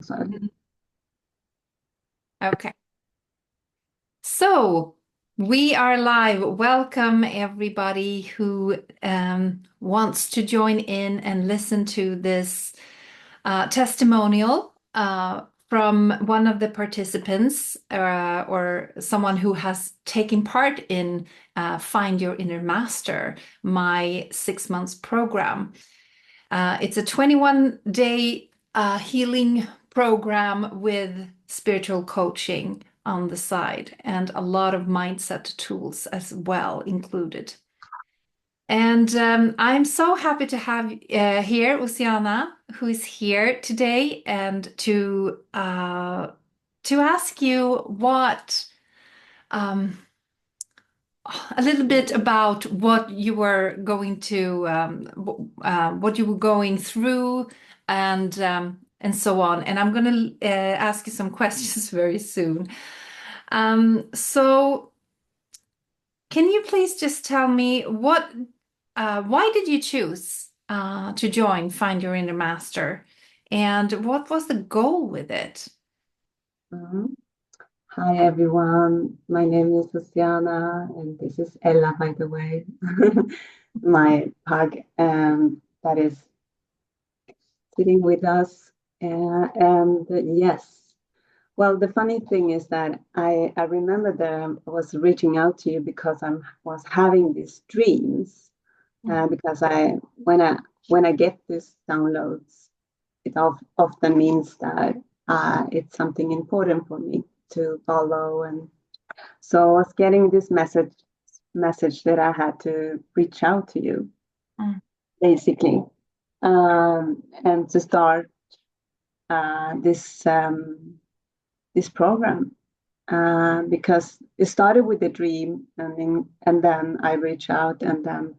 well. Okay. So we are live. Welcome everybody who wants to join in and listen to this testimonial from one of the participants or someone who has taken part in Find Your Inner Master, my 6 months program. It's a 21-day healing program with spiritual coaching on the side and a lot of mindset tools as well included. And I'm so happy to have here Oceana, who is here today, and to ask you um, a little bit about what you were going to what you were going through and so on. And I'm going to ask you some questions very soon. So can you please just tell me why did you choose to join Find Your Inner Master, and what was the goal with it? Mhm. Hi everyone, my name is Luciana, and this is Ella, by the way, my pug that is sitting with us. And yes, well, the funny thing is that I remember that I was reaching out to you because I was having these dreams. Because when I get these downloads, it often means that it's something important for me to follow. And so I was getting this message that I had to reach out to you, Mm, basically, and to start this program. Because it started with a dream, and then I reached out, and then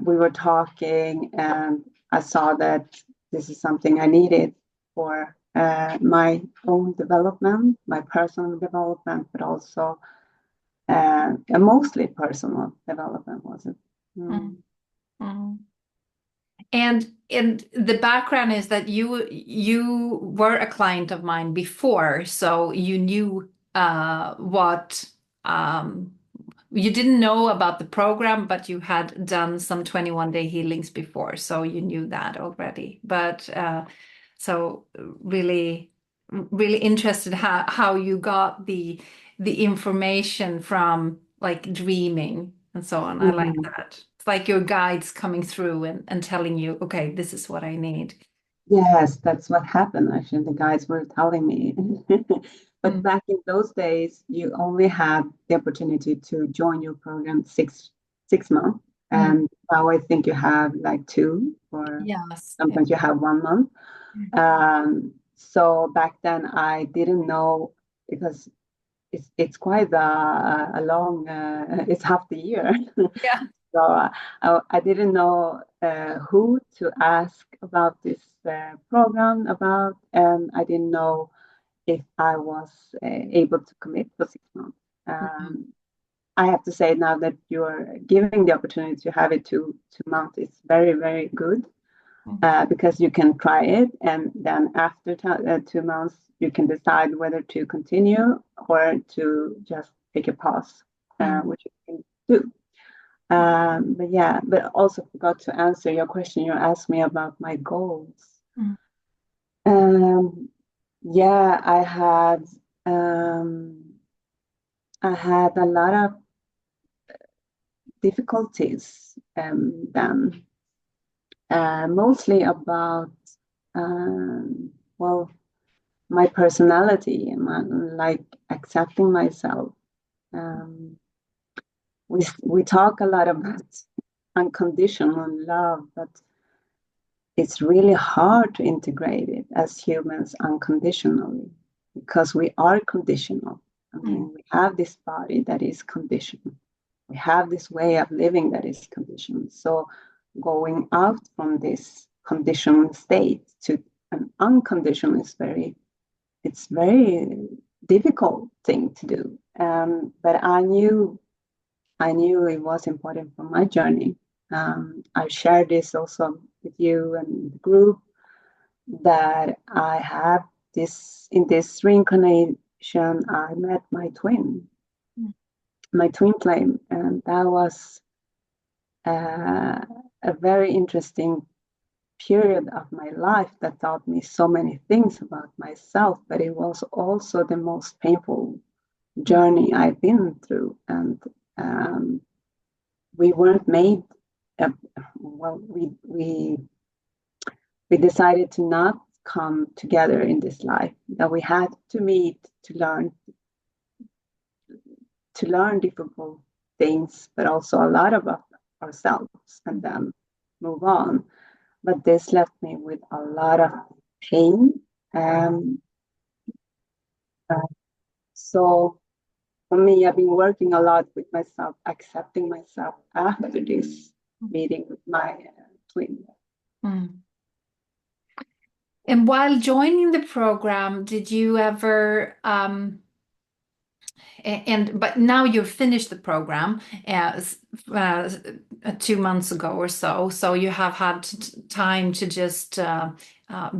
we were talking, and I saw that this is something I needed for my own development, my personal development, but also and mostly personal development, was it? mm, Mm. mm. And the background is that you were a client of mine before, so you knew what um, you didn't know about the program, but you had done some 21-day healings before, so you knew that already. But so really interested how you got the information from like dreaming and so on. I like Mm. that. It's like your guides coming through and telling you, okay, this is what I need. Yes, that's what happened. Actually, the guys were telling me. But Mm, back in those days, you only had the opportunity to join your program 6 months, mm. and now I think you have like two, or Yes. Yeah. sometimes you have 1 month. So back then I didn't know, because it's quite a long it's half the year. Yeah. So I didn't know who to ask about this program about, and I didn't know if I was able to commit for 6 months. Mhm. Um, I have to say now that you're giving the opportunity to have it 2 months, it's very, very good, because you can try it, and then after 2 months, you can decide whether to continue or to just take a pause, Mm, which you can do. But yeah, but also forgot to answer your question. You asked me about my goals. mm, Um, yeah, um, I had a lot of difficulties then, mostly about well, my personality and like accepting myself. Um, we talk a lot about unconditional love, but it's really hard to integrate it as humans unconditionally, because we are conditional. I mm, mean, we have this body that is conditional. We have this way of living that is conditional. So going out from this conditional state to an unconditional is very difficult thing to do. But I knew it was important for my journey. I shared this also with you and the group, that I have this in this reincarnation. I met Mm. my twin flame, and that was uh, a very interesting period of my life that taught me so many things about myself, but it was also the most painful Mm. journey I've been through. And um, we weren't made, uh, well, we decided to not come together in this life, that we had to meet to learn difficult things, but also a lot about ourselves and then move on. But this left me with a lot of pain. Um, uh, so for me, I've been working a lot with myself, accepting myself after this meeting with my twin. Mm. And while joining the program, did you ever and but now you've finished the program as 2 months ago or so, so you have had time to just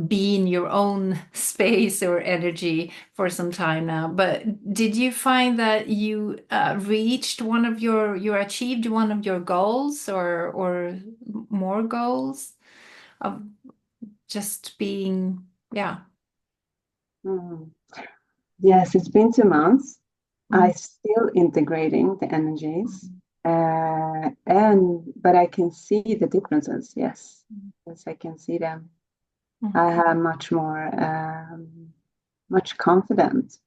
be in your own space or energy for some time now. But did you find that you reached you achieved one of your goals or more goals of just being, yeah. Mm. Yes, it's been 2 months. Mm. I still integrating the energies, and but I can see the differences. Yes, yes, I can see them. Mm. I have much confidence.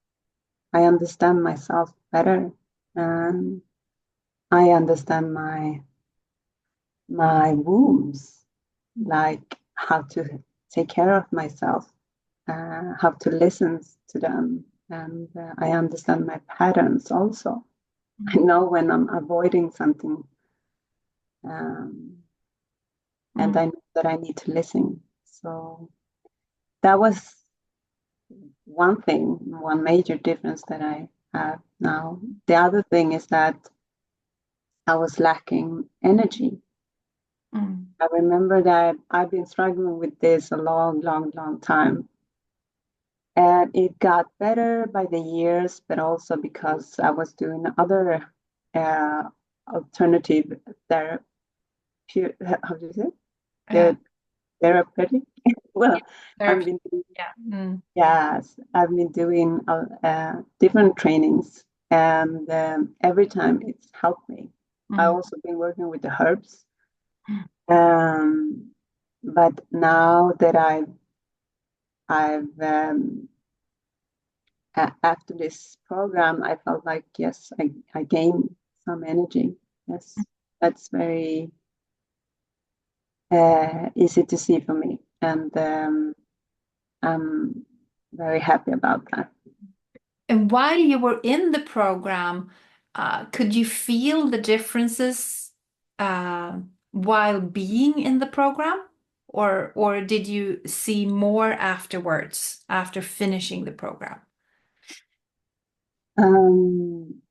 I understand myself better, and I understand my wounds, like how to take care of myself, how to listen to them, and I understand my patterns also. I Mm. know when I'm avoiding something, um, and Mm. I know that I need to listen. So that was one thing, one major difference that I have now. The other thing is that I was lacking energy. Mm. I remember that I've been struggling with this a long time. And it got better by the years, but also because I was doing other uh, alternative therapy. How do you say it? Uh, The therapeutic. yeah, Well, I've therapy. been doing, Yeah. Mm. yes, I've been doing different trainings, and every time it's helped me. I Mm. also been working with the herbs, um, but now that I've after this program, I felt like, yes, I gained some energy. Yes, that's very easy to see for me. And I'm very happy about that. And while you were in the program, could you feel the differences while being in the program? Or did you see more afterwards, after finishing the program? Um,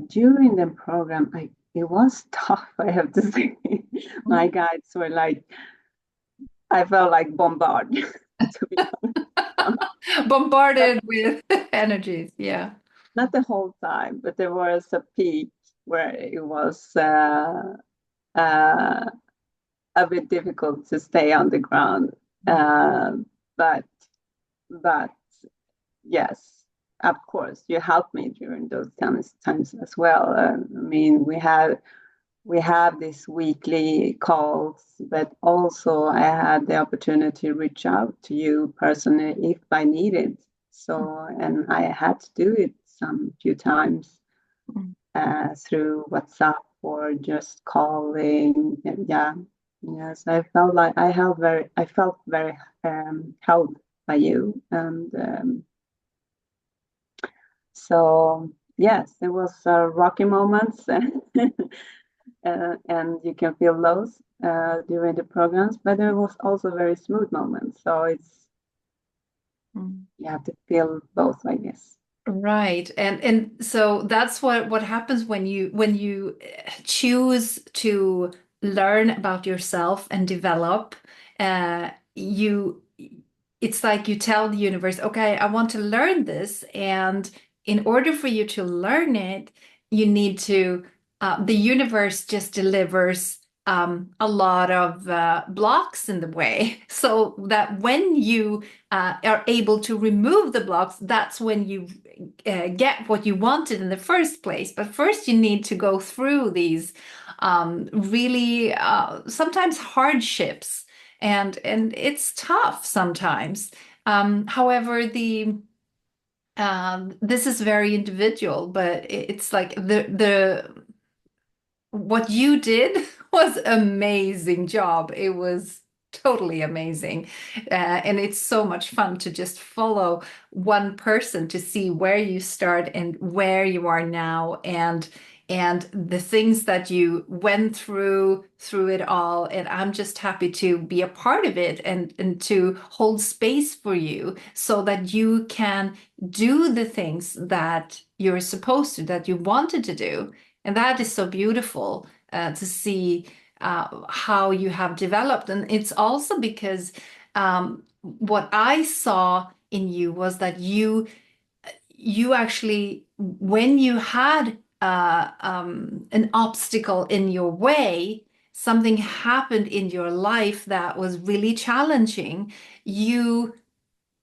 During the program, it was tough, I have to say. My Mm. guides were like, I felt like bombarded, to be honest. But Bombarded with energies, yeah. not the whole time, but there was a peak where it was uh, a bit difficult to stay on the ground. Um, but but yes, of course, you helped me during those times as well. I mean, we have these weekly calls, but also I had the opportunity to reach out to you personally if I needed. So, and I had to do it some few times Mm. through WhatsApp or just calling. And yeah, yes, I felt very held by you, and so yes, there was rocky moments, and you can feel those during the programs, but there was also very smooth moments. So it's Mm. you have to feel both, I guess. Right. And so that's what happens when you choose to learn about yourself and develop you it's like you tell the universe, okay, I want to learn this, and in order for you to learn it, you need to the universe just delivers a lot of blocks in the way, so that when you are able to remove the blocks, that's when you get what you wanted in the first place. But first, you need to go through these really sometimes hardships, and it's tough sometimes. However, the this is very individual, but it's like the what you did was amazing job. It was totally amazing. And it's so much fun to just follow one person to see where you start and where you are now, and the things that you went through it all. And I'm just happy to be a part of it, and to hold space for you so that you can do the things that you're supposed to, that you wanted to do. And that is so beautiful to see how you have developed. And it's also because what I saw in you was that you actually, when you had an obstacle in your way, something happened in your life that was really challenging, you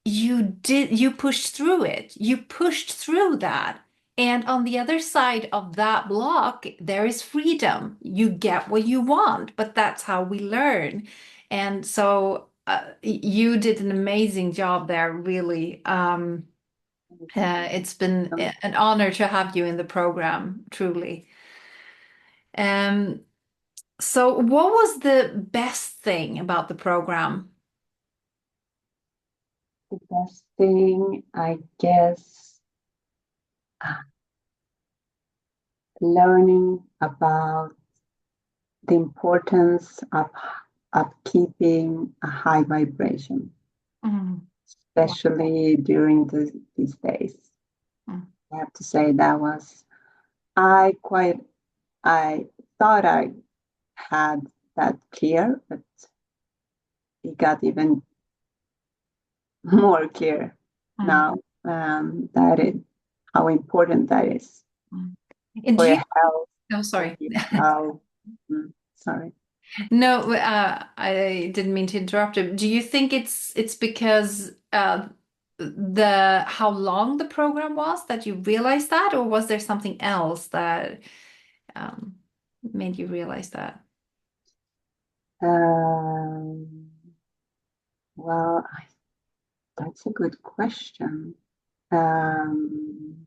you pushed through it. You pushed through that. And on the other side of that block, there is freedom. You get what you want, but that's how we learn. And so you did an amazing job there, really. It's been an honor to have you in the program, truly. Um, so what was the best thing about the program? The best thing, I guess, uh, learning about the importance of keeping a high vibration, Mm. Wow. especially during these days. Mm. I have to say that was I quite I thought I had that clear, but it got even more clear Mm. now, that it how important that is Mm. And for do your you, health, oh, for sorry. your health. Sorry. No, I didn't mean to interrupt you. Do you think it's because the how long the program was that you realized that, or was there something else that um, made you realize that? Um, well, that's a good question. Um,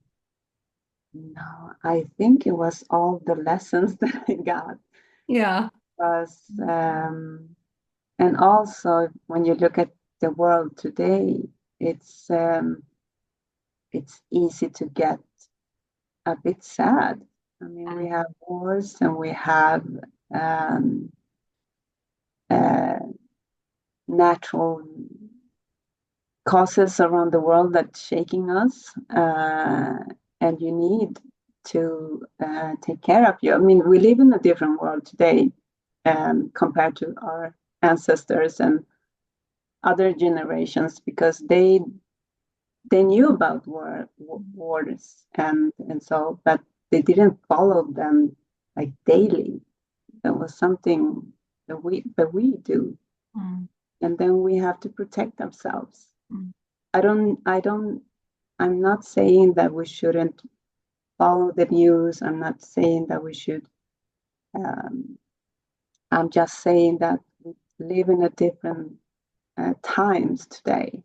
no, I think it was all the lessons that I got. Yeah. Was And also when you look at the world today, it's um, it's easy to get a bit sad. I mean, we have wars and we have um, uh, natural causes around the world that's shaking us, and you need to take care of you. I mean, we live in a different world today compared to our ancestors and other generations because they knew about wars and so, but they didn't follow them like daily. That was something that we do, Mm. and then we have to protect ourselves. Mm. I don't I'm not saying that we shouldn't follow the news. I'm not saying that we should. um, I'm just saying that we live in a different times today,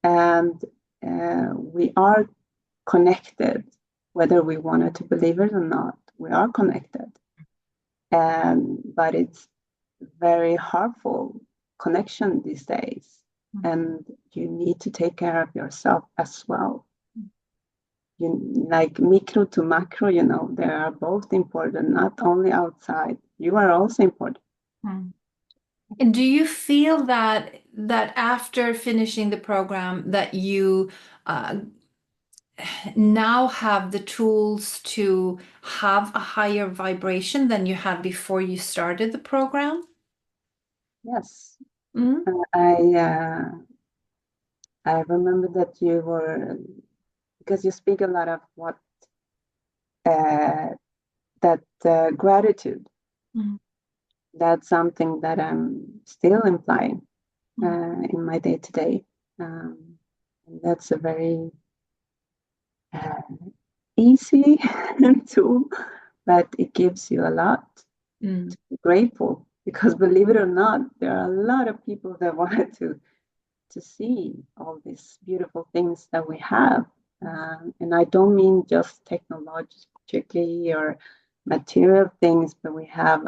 and we are connected, whether we wanted to believe it or not. We are connected, but it's very harmful connection these days, and you need to take care of yourself as well. You like micro to macro, they are both important, not only outside. You are also important. Mm. And do you feel that after finishing the program that you uh, now have the tools to have a higher vibration than you had before you started the program? Yes. Mm, I remember that you were, because you speak a lot of what uh, that gratitude. mm, That's something that I'm still implying mm, in my day to day. And that's a very uh, easy tool, but it gives you a lot mm, to be grateful. Because believe it or not, there are a lot of people that wanted to see all these beautiful things that we have. And I don't mean just technologically or material things, but we have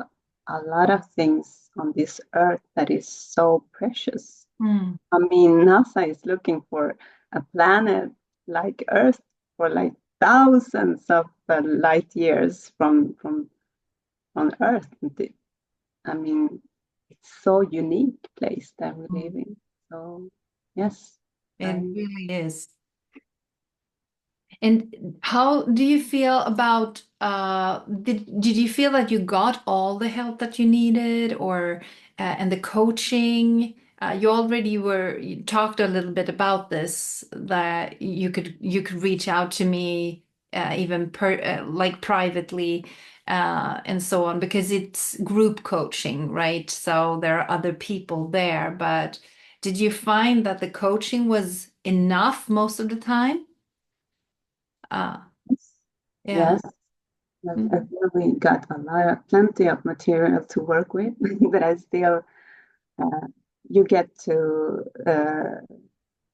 a lot of things on this earth that is so precious. mm, I mean, NASA is looking for a planet like Earth for like thousands of light years from on Earth. I mean, it's so unique place that we live mm. in. So yes, It I really is. And how do you feel about did you feel that you got all the help that you needed or and the coaching? You already were you talked a little bit about this that you could reach out to me even like privately and so on because it's group coaching, right? So there are other people there, but did you find that the coaching was enough most of the time? Uh, yeah. yes, yes, I Mm, feel we got plenty of material to work with, but I still uh, you get to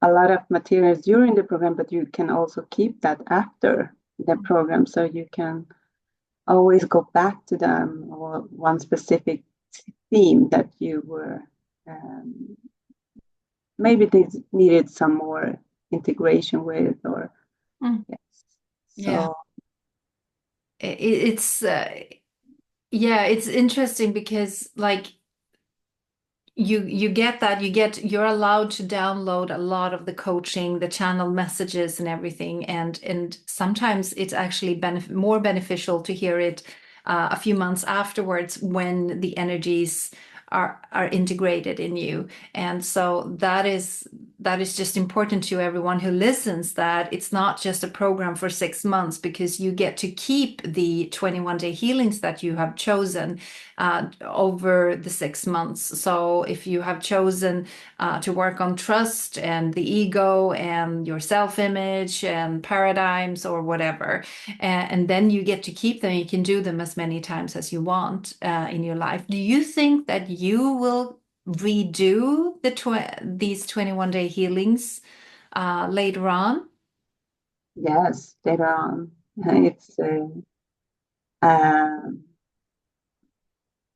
a lot of materials during the program, but you can also keep that after the program, so you can always go back to them or one specific theme that you were um, maybe they needed some more integration with, or mm, yes. yeah. So It's yeah, it's interesting because like you get that you're allowed to download a lot of the coaching the channel messages and everything and sometimes it's actually more beneficial to hear it a few months afterwards when the energies are integrated in you and so that is just important to everyone who listens that it's not just a program for 6 months because you get to keep the 21-day healings that you have chosen over the 6 months. So if you have chosen to work on trust and the ego and your self-image and paradigms or whatever, and then you get to keep them, you can do them as many times as you want in your life. Do you think that you will redo these 21-day healings later on? yes, later on, it's um,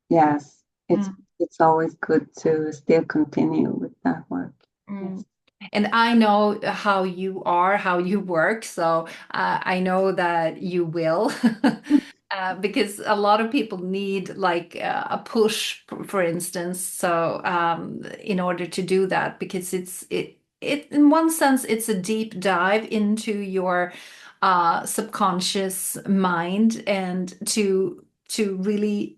yes, it's always good to still continue with that work. Mm. Yes. And I know how you are, how you work, so I know that you will. Because a lot of people need like a push, for instance. So in order to do that, because it in one sense it's a deep dive into your subconscious mind and to really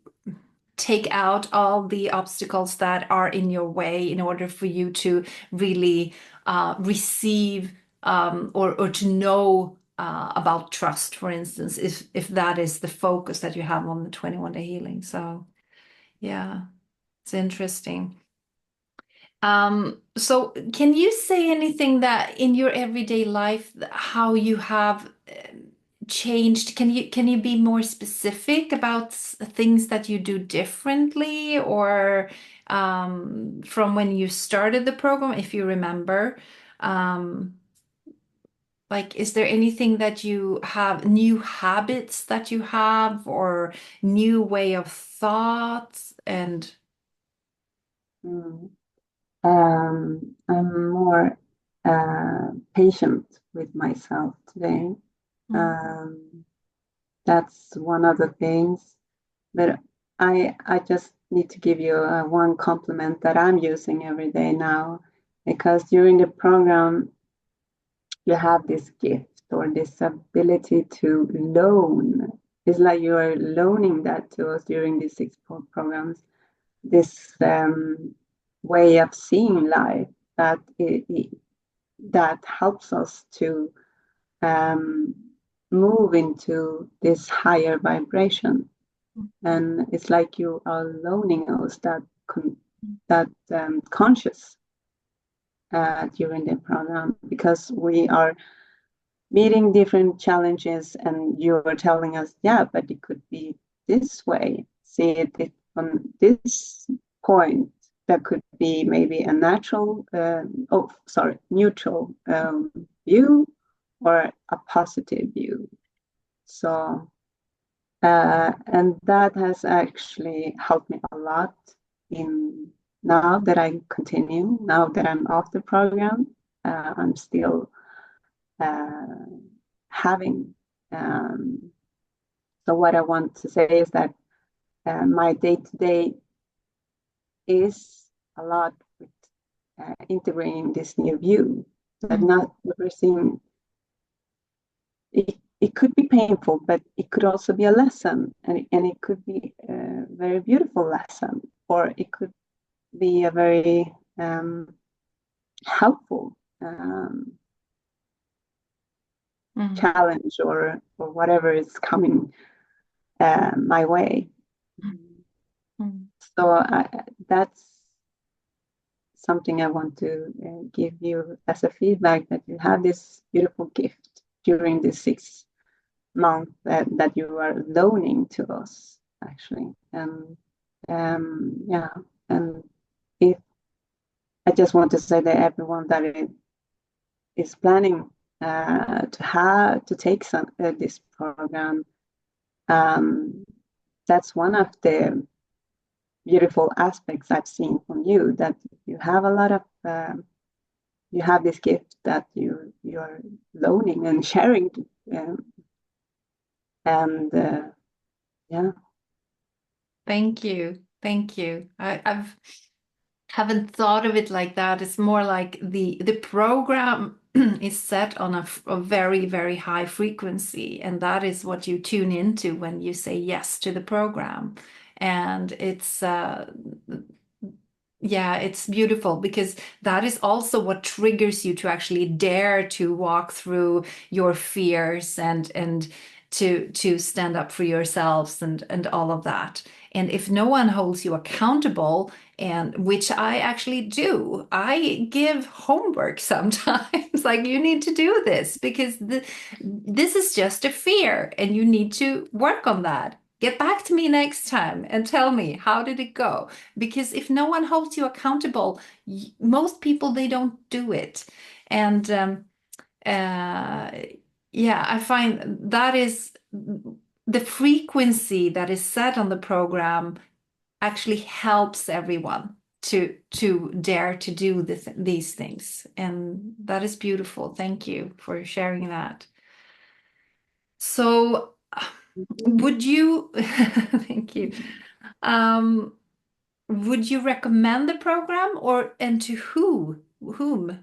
take out all the obstacles that are in your way in order for you to really receive or to know about trust, for instance, if that is the focus that you have on the 21-day healing. So yeah, it's interesting. So can you say anything that in your everyday life, how you have changed? Can you be more specific about things that you do differently or from when you started the program, if you remember? Um, like, is there anything that you have, new habits that you have, or new way of thoughts? And Mm. I'm more patient with myself today. mm, Um, that's one of the things. But I just need to give you one compliment that I'm using every day now, because during the program you have this gift or this ability to loan. It's like you are loaning that to us during these programs. This way of seeing life that that helps us to move into this higher vibration. And it's like you are loaning us that conscious during the program, because we are meeting different challenges, and you are telling us, yeah, but it could be this way. See it from this point. That could be maybe a neutral view, or a positive view. So, and that has actually helped me a lot in now that now that I'm off the program. I'm still having. So what I want to say is that my day-to-day is a lot with integrating this new view, that not everything, it could be painful, but it could also be a lesson, and it could be a very beautiful lesson, or it could be a very helpful challenge, or whatever is coming my way. So that's something I want to give you as a feedback, that you have this beautiful gift during the 6 months that you are loaning to us, actually. And yeah, and if I just want to say that everyone that is planning to take this program, that's one of the beautiful aspects I've seen from you, that you have a lot of you have this gift that you're loaning and sharing, and yeah. Thank you. I've haven't thought of it like that. It's more like the program is set on a very, very high frequency, and that is what you tune into when you say yes to the program. And it's yeah, it's beautiful, because that is also what triggers you to actually dare to walk through your fears, and to stand up for yourselves, and all of that. And if no one holds you accountable, and which I actually do, I give homework sometimes, like, you need to do this, because this is just a fear and you need to work on that. Get back to me next time and tell me, how did it go? Because if no one holds you accountable, most people, they don't do it. And uh, yeah, I find that is the frequency that is set on the program actually helps everyone to dare to do these things. And that is beautiful. Thank you for sharing that. So would you, thank you. Would you recommend the program, and to whom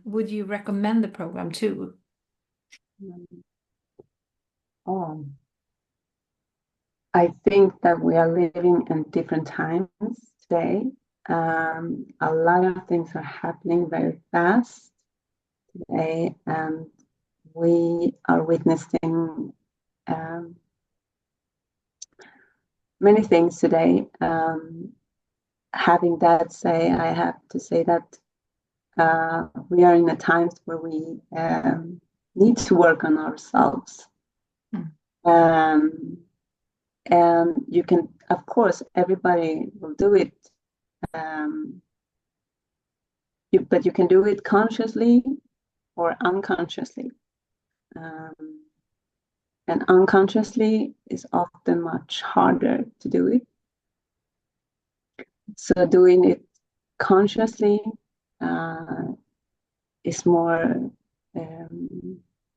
would you recommend the program to? Oh, I think that we are living in different times today. A lot of things are happening very fast today, and we are witnessing many things today. Having that say, I have to say that we are in a times where we need to work on ourselves. Um, and you can, of course, everybody will do it, but you can do it consciously or unconsciously. And unconsciously is often much harder to do it. So doing it consciously is more,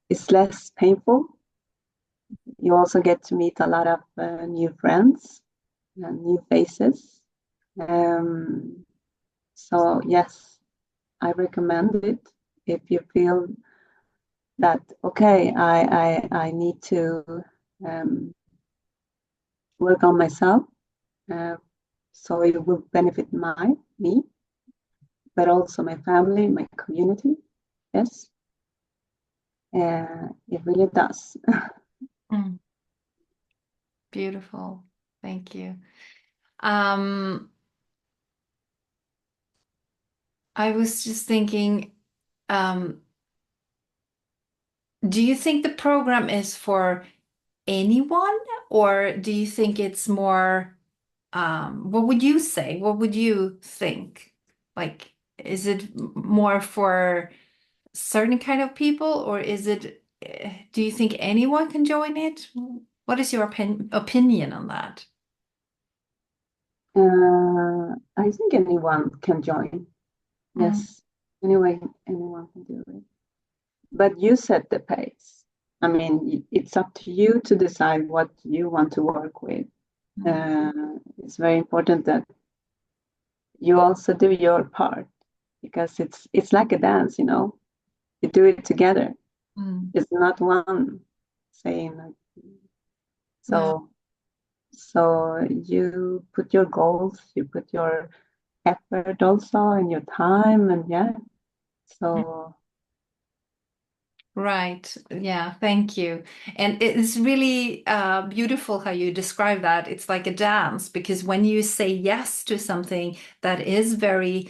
it's less painful. You also get to meet a lot of new friends and new faces. So yes, I recommend it if you feel that, okay, I need to work on myself, so it will benefit me. but also my family, my community. Yes, it really does. Mm. Beautiful. Thank you. Um, I was just thinking, um, do you think the program is for anyone, or do you think it's more, what would you say? What would you think? Like, is it more for certain kind of people, or is it, do you think anyone can join it? What is your opinion on that? I think anyone can join. Mm, Yes, anyway, anyone can do it. But you set the pace. I mean, it's up to you to decide what you want to work with. mm, It's very important that you also do your part because it's like a dance, you know. You do it together. mm. It's not one saying like, No. so. So you put your goals, you put your effort also, and your time, and yeah. So Right. Yeah. Thank you. And it's really beautiful how you describe that. It's like a dance because when you say yes to something that is very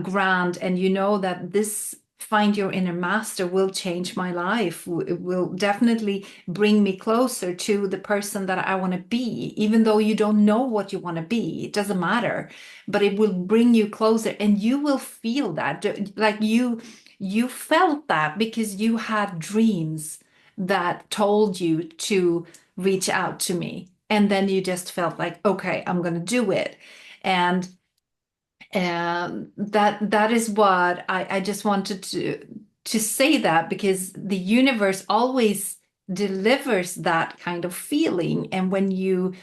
grand and you know that this find your inner master will change my life, it will definitely bring me closer to the person that I want to be, even though you don't know what you want to be, it doesn't matter, but it will bring you closer and you will feel that like you felt that because you had dreams that told you to reach out to me. And then you just felt like, okay, I'm going to do it. And that is what I just wanted to say that because the universe always delivers that kind of feeling. And when you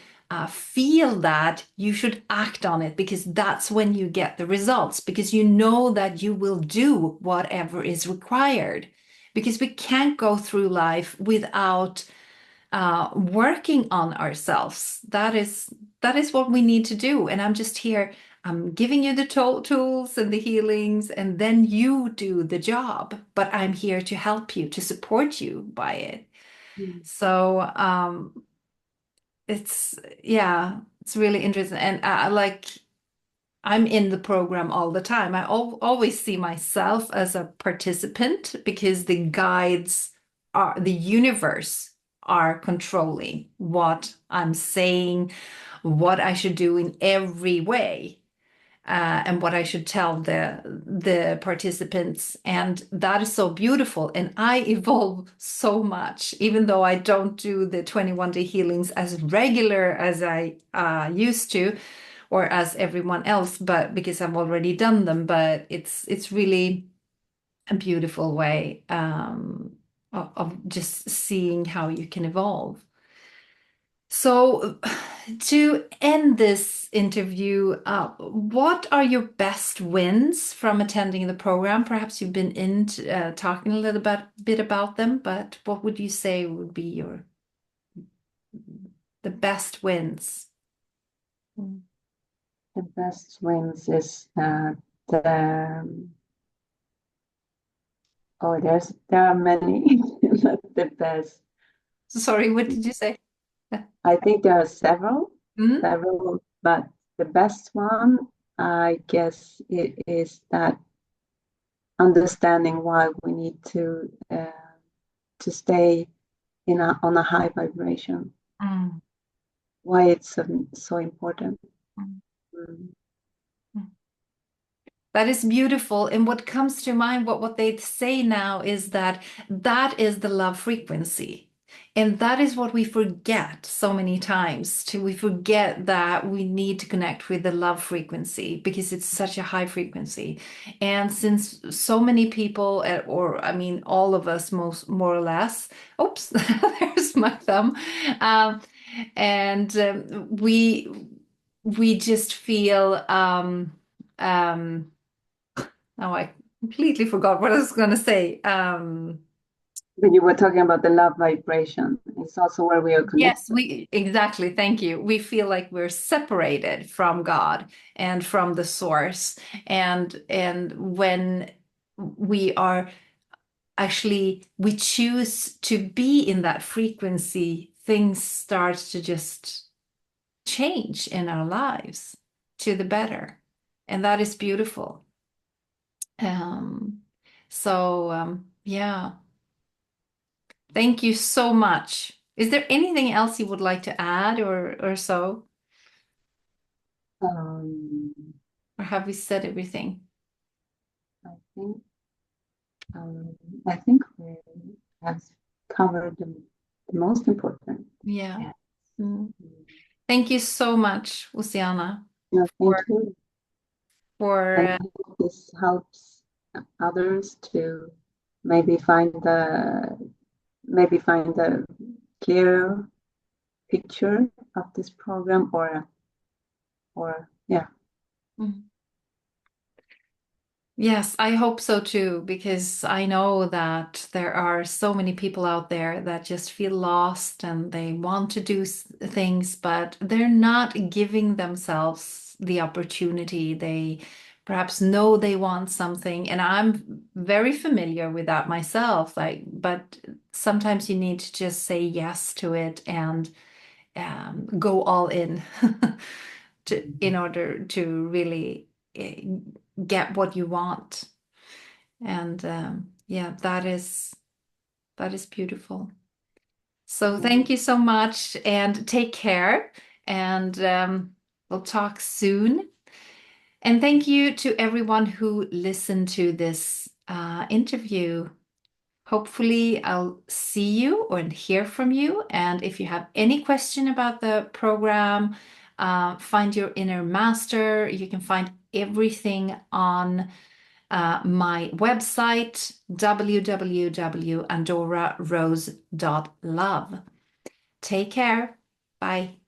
feel that, you should act on it because that's when you get the results, because you know that you will do whatever is required. Because we can't go through life without working on ourselves. That is what we need to do. And I'm just here. I'm giving you the tools and the healings, and then you do the job. But I'm here to help you, to support you by it. mm, So it's yeah, it's really interesting. And like I'm in the program all the time. I always see myself as a participant because the guides are the universe are controlling what I'm saying, what I should do in every way, and what I should tell the participants. And that is so beautiful. And I evolve so much, even though I don't do the 21-day healings as regular as I used to or as everyone else, but because I've already done them. But it's really a beautiful way of just seeing how you can evolve. So, to end this interview, what are your best wins from attending the program? Perhaps you've been talking a little bit about them, but what would you say would be the best wins? Mm. the best wins is the oh, there are many, but the best. Sorry, what did you say? I think there are Mm? several, but the best one, I guess, it is that understanding why we need to stay on a high vibration, Mm, why it's so important. mm, Mm. mm. That is beautiful. And what comes to mind, what they say now is that that is the love frequency. And that is what we forget so many times. We forget that we need to connect with the love frequency because it's such a high frequency. And since so many people, or I mean, all of us, most more or less, oops, there's my thumb, um, and we just feel. Oh, I completely forgot what I was going to say. When you were talking about the love vibration it's also where we are Yes, connected. we exactly. Thank you. We feel like we're separated from God and from the source. And when we are actually we choose to be in that frequency, things start to just change in our lives to the better. And that is beautiful. Um, yeah, thank you so much. Is there anything else you would like to add or so? Um, Or have we said everything? I think um, I think we have covered the most important. Yeah. Yeah. Mm. Thank you so much, Luciana, No, for thank you. for And I hope this helps others to maybe find the clearer picture of this program or yeah. mm. Yes, I hope so too, because I know that there are so many people out there that just feel lost and they want to do things, but they're not giving themselves the opportunity. They perhaps know they want something, and I'm very familiar with that myself. Like, but sometimes you need to just say yes to it and go all in in order to really get what you want. And yeah, that is beautiful. So thank you so much and take care. And we'll talk soon. And thank you to everyone who listened to this interview. Hopefully, I'll see you or hear from you. And if you have any question about the program, find your inner master. You can find everything on my website, www.andorarose.love. Take care. Bye.